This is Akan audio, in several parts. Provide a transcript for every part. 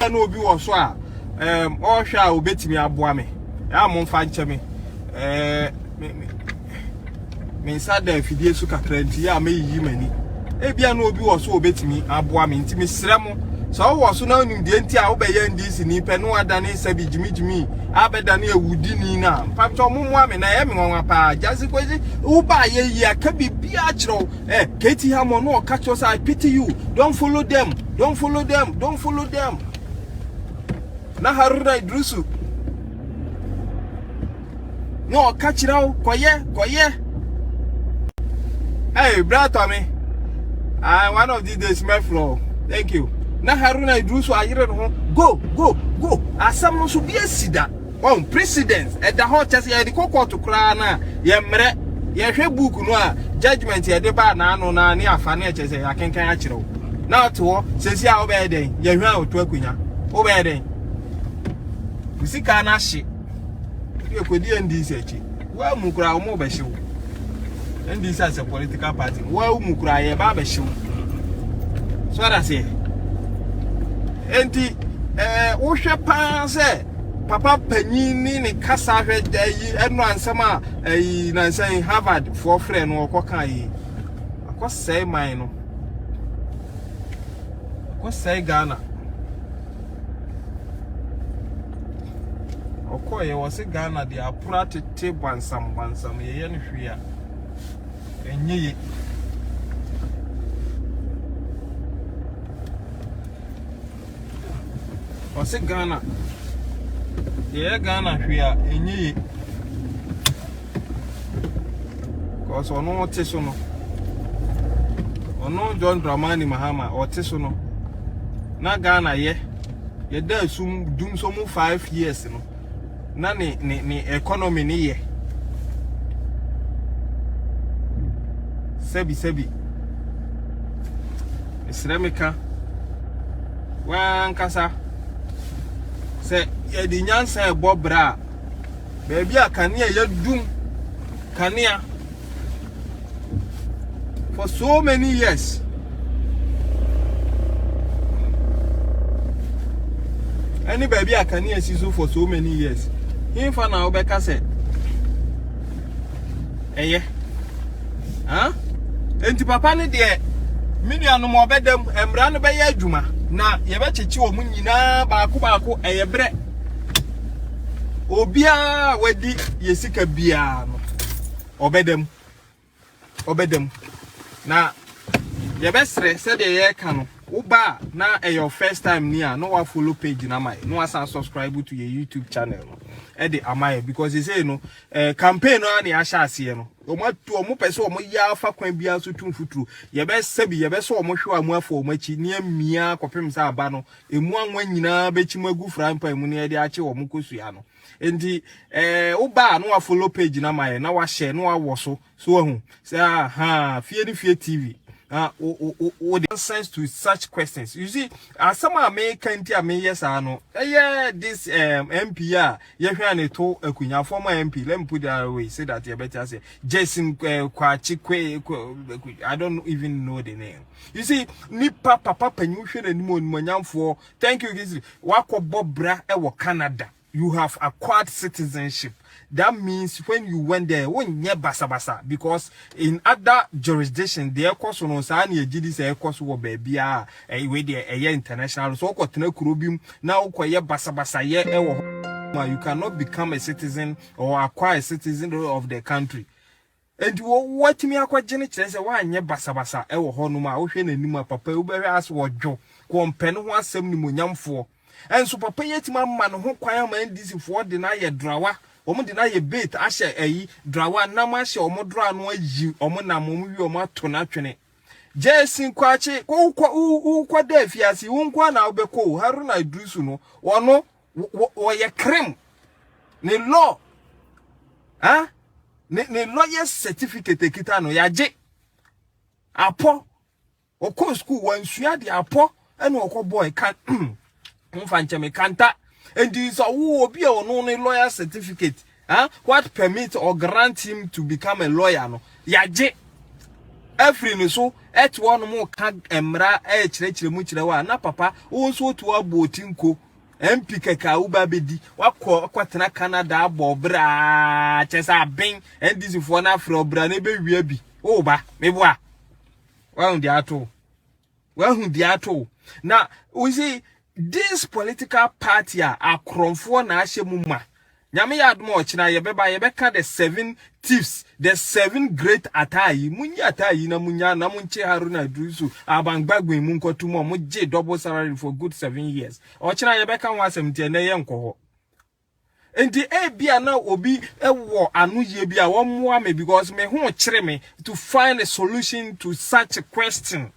no bi wo so a o hwa obetimi aboa me ya mo mfa nche me me nsa da afidie su kakra nti ya me yi mani ebia no obi wo so obetimi aboa me nti me srɛ mo so wo so na nim de nti a wo be ye ndisi ni pe no adane sabi jimi abedane ewudi ni na pamcho mo mo me na ye me nwa pa jasi kwezi wo ba ye yi aka bibia kiro keti Hammond no catch us. I pity you, don't follow them na haruna idrusu no catch raw koye hey brother me one of these days my flow thank you na haruna idrusu ayire no go asam no so bia sida on president at the hot chase ya di kokot kra na ye mre ye hwe book no a judgment ye de ba na ano na ne afa na chese ya kenkan a kirew na to sesi a obe den ye hwe a oto akunya obe den usika na hye ye kodi ndc echi wa mu kra o mo be hyew ndc as a political party wa mu kra ye ba be hyew so that say enti wo hwe pa se papa panyini ni kasa hwe yi enu ansem a na nsan Harvard for friend no okoka yi akosai man no akosai Ghana okoye wose Ghana dia apura tete bansam ye no hwe a enye wose Ghana ye Ghana hwe a enyi cause ono oteso no ono John Dramani Mahama oteso no na Ghana ye da sum dum so mu 5 years no na ni economy ni ye sebi Islamika wan kasa se ye di nyansa e bobra baby akania ye dum kania for so many years any baby akania siso for so many years him fa na obeka se eye enti papa ne de million mo obedem emra no be ye adwuma na ye be chechi o mu nyina baako eyebre obia wadi yesika bia no obedem na ye be sre se de ye ka no uba na your first time near no wa follow page na my no asa subscribe to your YouTube channel no e de amaye because they say no campaign no na ya sha ase no omo pese omo ya fa kwan bia so tumfuturu ye be sabi ye be so omo hwe amu afo omo chi ne amia kopem sa aba no emu anwa nyina be chi magu frampa emu ne de ache omo kosua no enti uba no wa follow page na my na wa share no wa woso so hu say fie TV the answers to such questions. You see, some American yes I know. This MP to former MP. Let me put that away. Say that you better say Jason I don't even know the name. You see, nipa papa penyushe ni mo for. Thank you, Gizi. Wako Bobra ewo Canada. You have acquired citizenship. That means when you went there, when you basa because in other jurisdictions, their course on Sani GDC course will be a way there a international. So now you cannot become a citizen or acquire a citizen of the country. And what me akwa jene kire se wa anye basa ewo ho no ma wo hwe nanima papa wo be as wo dwo ko mpen ho asem ni monyamfo. And so papa yetima man ho kwan ma ndisi fo de na ye drawa omo de na ye bait ahye ayi drawa na ma hye omo dra no ayi omo na mo wi omo ato na twene Jason kwachi kwa da fiase wo nkwa na obeko haruna idrusu no wono wo ye krem ni law ne lawyer certificate kita no yaje apo oko school wansua de apo ene oko boy kan mfancheme kanta and this obi e ono ne lawyer certificate what permit or grant him to become a lawyer no yaje every so et one more can emra chire mu chire wa na papa wo nso to abotinko MP keka uba bedi wakwatena Canada abobra chesa ben ndisi fo na afro bra na be wi abi o ba meboa wa hu di ato now we see this political party akromfo na ahyemu ma nyame yadmo ochina yebeka the 7 thieves, the 7 great atai munyi atai na munya na munche Haruna Drusu abangbagwe munkotu mo muje double salary for good 7 years ochina yebeka nwa 70 na ye nkoho enti bia na obi ewo anu ye bia wo moa me because me ho kire me to find a solution to such a question.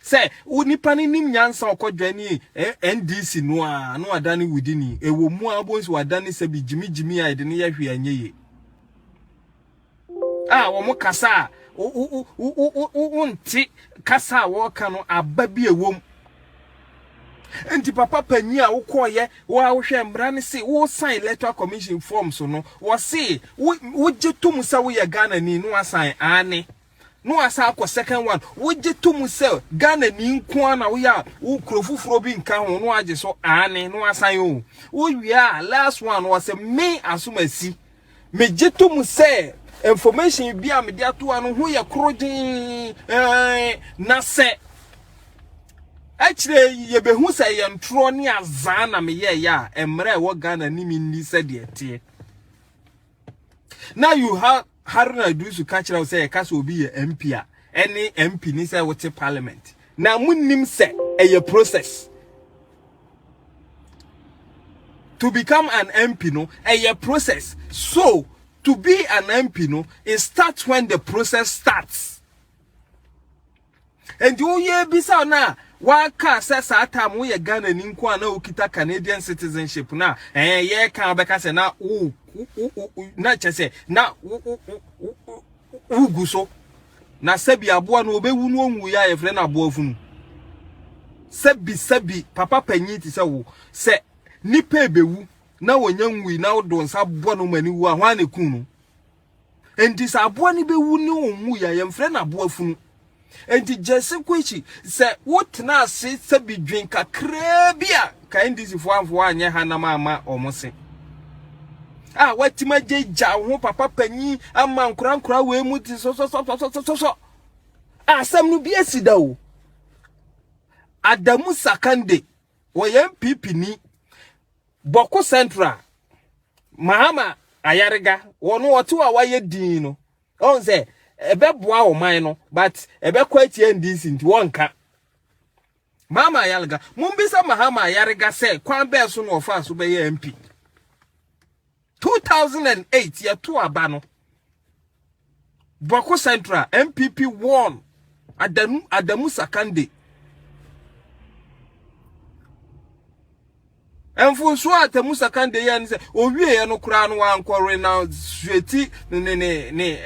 Say, unipani nim nyansa okodwani NDC no adani within ewo mu abons wadani se bi jimi a de ne yahwe anyeye wo mo kasa unti kasa wo ka no ababi ewom enti papa panyi a wokoye wo ahwe mbra ne se wo sign electoral commission form so no wo se wo jetum sa wo ye Ghana ni no asign ane no asa akọ second one woje to mu sel Ghana ni nko na wo ya wo krofufuro bi nka ho no age so ane no asan o wo wia last one was me asumasi me je to mu sel information bi a me dia to anu ho ye krojin na se actually ye behu se ye ntro ni azan na me ye ya emre wo Ghana ni mi ni se de tie now you have Haruna Drusu kachira say kasa obi MP a any MP ni say wote parliament na munnim say a process to become an MP no a process so to be an MP no it starts when the process starts and you ye bisa na waka sasa time we Ghana ni nko na okita Canadian citizenship na ye kan beka say na na chese na uguso na sebi aboa no obewu no onwu ya ye fre na aboa funu sebi papa panyi ti se wo se nipa ebewu na wonya nwi na wodo nsa aboa no mani wu ahwa ne kunu enti sa aboa ni bewu ni onwu ya ye fre na aboa funu enti jese kwechi se wotna se sebi dwen kakra bia ka ndisi fo anye hanama ama omose watima jeja ho papa panyi ama nkura we mu ti so asam no bi asida o Adamu Sakande wo MPP ni Boko Central Mahama Ayarega wono wotu a waye din no on say ebeboa o man no but ebekwatie ndisi nti wonka Mahama Ayarega mumbisa Mahama Ayarega say kwan be so no ofa so be MP 2008 ya to abano Boko Central MPP won Adamu Sakande enfunso Adamu Sakande ya nse owie ya no kura no wankore na sweti ne